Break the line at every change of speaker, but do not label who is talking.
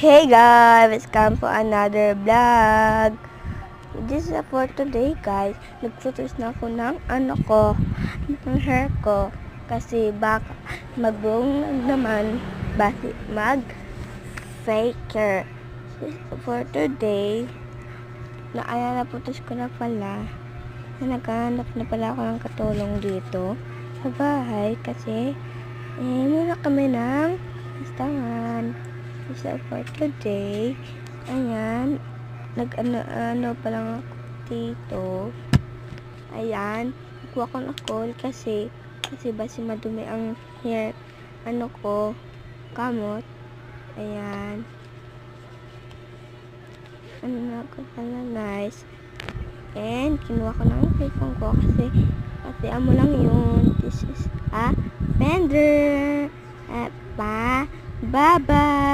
Hey guys, welcome for another vlog. This is for today guys. Nagphotos na ako ng ng hair ko. Kasi baka mag-buong naman basi mag-faker. For today, na photos ko na pala. Naghahanap na pala ako ng katulong dito sa bahay kasi muna kami ng listahan. So for today, ayan, nag-ano pa lang ako dito. Ayan, kuha ko ng call kasi basi madumi ang hair, ko, kamot. Ayan. Ano na ako pala guys. And, kinuha ko ng cellphone ko kasi amo lang yun. This is a vendor. Bye-bye.